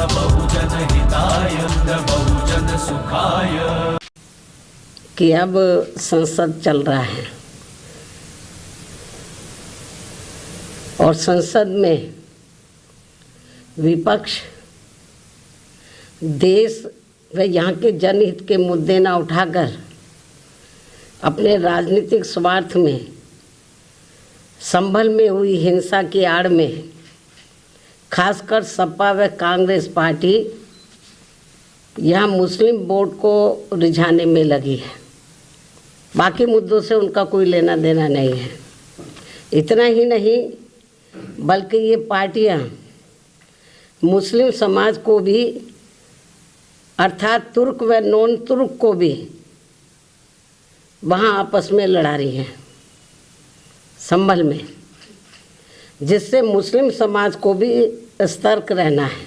बहुजन हिताय बहुजन सुखाय। कि अब संसद चल रहा है और संसद में विपक्ष देश व यहाँ के जनहित के मुद्दे न उठाकर अपने राजनीतिक स्वार्थ में संभल में हुई हिंसा की आड़ में खासकर सपा व कांग्रेस पार्टी यहाँ मुस्लिम वोट को रिझाने में लगी है। बाकी मुद्दों से उनका कोई लेना देना नहीं है। इतना ही नहीं बल्कि ये पार्टियाँ मुस्लिम समाज को भी अर्थात तुर्क व नॉन तुर्क को भी वहाँ आपस में लड़ा रही हैं संभल में, जिससे मुस्लिम समाज को भी सतर्क रहना है।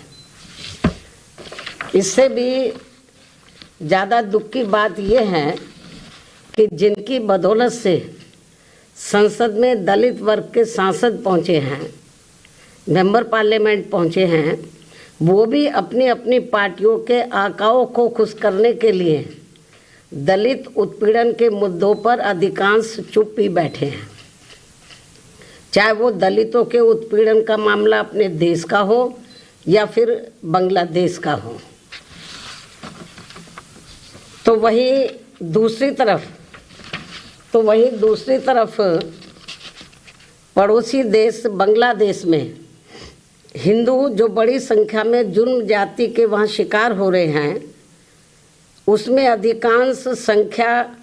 इससे भी ज़्यादा दुख की बात यह है कि जिनकी बदौलत से संसद में दलित वर्ग के सांसद पहुँचे हैं, मेंबर पार्लियामेंट पहुँचे हैं, वो भी अपनी अपनी पार्टियों के आकाओं को खुश करने के लिए दलित उत्पीड़न के मुद्दों पर अधिकांश चुप ही बैठे हैं। चाहे वो दलितों के उत्पीड़न का मामला अपने देश का हो या फिर बांग्लादेश का हो। तो वहीं दूसरी तरफ पड़ोसी देश बांग्लादेश में हिंदू जो बड़ी संख्या में जुर्म जाति के वहाँ शिकार हो रहे हैं, उसमें अधिकांश संख्या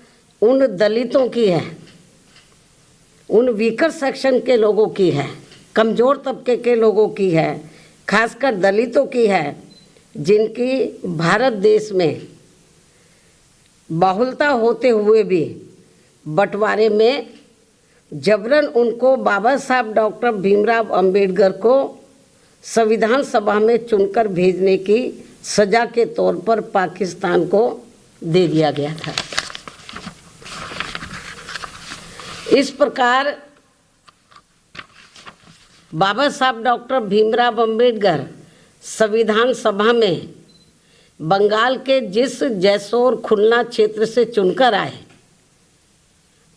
उन दलितों की है, उन वीकर सेक्शन के लोगों की है, कमज़ोर तबके के लोगों की है, खासकर दलितों की है, जिनकी भारत देश में बहुलता होते हुए भी बंटवारे में जबरन उनको बाबा साहब डॉक्टर भीमराव अंबेडकर को संविधान सभा में चुनकर भेजने की सज़ा के तौर पर पाकिस्तान को दे दिया गया था। इस प्रकार बाबा साहब डॉक्टर भीमराव अंबेडकर संविधान सभा में बंगाल के जिस जैसोर खुलना क्षेत्र से चुनकर आए,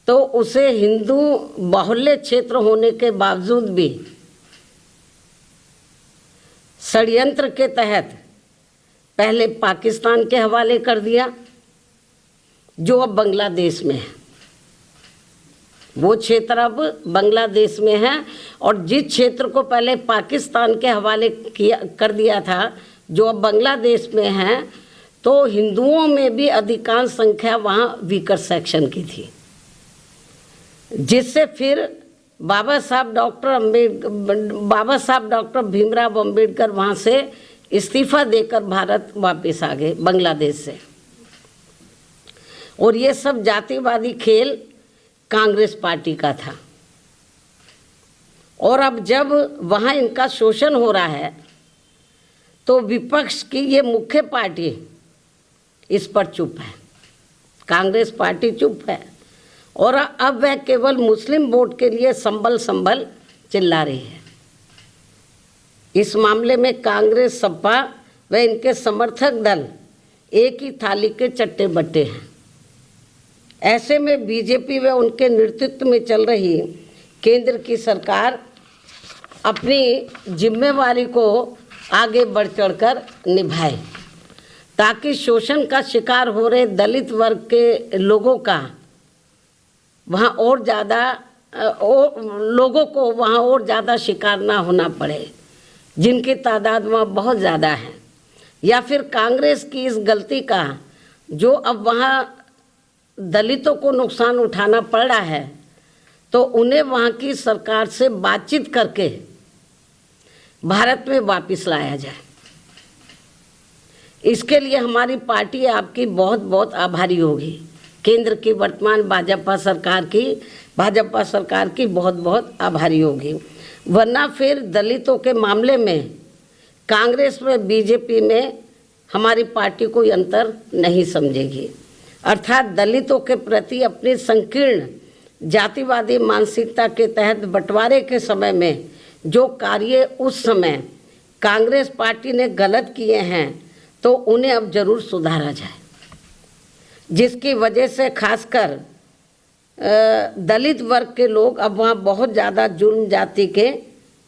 तो उसे हिंदू बाहुल्य क्षेत्र होने के बावजूद भी षड्यंत्र के तहत पहले पाकिस्तान के हवाले कर दिया, जो अब बांग्लादेश में है। वो क्षेत्र अब बांग्लादेश में है और जिस क्षेत्र को पहले पाकिस्तान के हवाले कर दिया था, जो अब बांग्लादेश में है, तो हिंदुओं में भी अधिकांश संख्या वहाँ वीकर सेक्शन की थी, जिससे फिर बाबा साहब डॉक्टर भीमराव अंबेडकर वहाँ से इस्तीफा देकर भारत वापस आ गए बांग्लादेश से। और ये सब जातिवादी खेल कांग्रेस पार्टी का था। और अब जब वहाँ इनका शोषण हो रहा है, तो विपक्ष की ये मुख्य पार्टी इस पर चुप है, कांग्रेस पार्टी चुप है। और अब वह केवल मुस्लिम वोट के लिए संभल चिल्ला रही है। इस मामले में कांग्रेस, सपा व इनके समर्थक दल एक ही थाली के चट्टे बट्टे हैं। ऐसे में बीजेपी व उनके नेतृत्व में चल रही केंद्र की सरकार अपनी जिम्मेवारी को आगे बढ़ चढ़कर निभाए, ताकि शोषण का शिकार हो रहे दलित वर्ग के लोगों का वहाँ और ज़्यादा लोगों को वहाँ और ज़्यादा शिकार ना होना पड़े, जिनकी तादाद वहाँ बहुत ज़्यादा है। या फिर कांग्रेस की इस गलती का जो अब वहाँ दलितों को नुकसान उठाना पड़ रहा है, तो उन्हें वहाँ की सरकार से बातचीत करके भारत में वापस लाया जाए। इसके लिए हमारी पार्टी आपकी बहुत बहुत आभारी होगी। केंद्र की वर्तमान भाजपा सरकार की बहुत बहुत आभारी होगी। वरना फिर दलितों के मामले में कांग्रेस व बीजेपी में हमारी पार्टी कोई अंतर नहीं समझेगी। अर्थात दलितों के प्रति अपनी संकीर्ण जातिवादी मानसिकता के तहत बंटवारे के समय में जो कार्य उस समय कांग्रेस पार्टी ने गलत किए हैं तो उन्हें अब जरूर सुधारा जाए, जिसकी वजह से खासकर दलित वर्ग के लोग अब वहाँ बहुत ज़्यादा जुर्म जाति के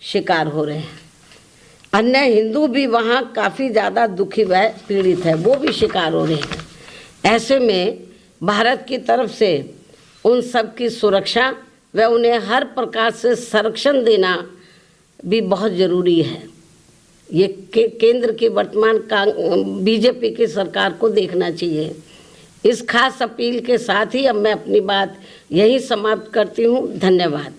शिकार हो रहे हैं। अन्य हिंदू भी वहाँ काफ़ी ज़्यादा दुखी व पीड़ित है, वो भी शिकार हो रहे हैं। ऐसे में भारत की तरफ से उन सब की सुरक्षा व उन्हें हर प्रकार से संरक्षण देना भी बहुत ज़रूरी है। ये केंद्र की वर्तमान बीजेपी की सरकार को देखना चाहिए। इस खास अपील के साथ ही अब मैं अपनी बात यहीं समाप्त करती हूँ। धन्यवाद।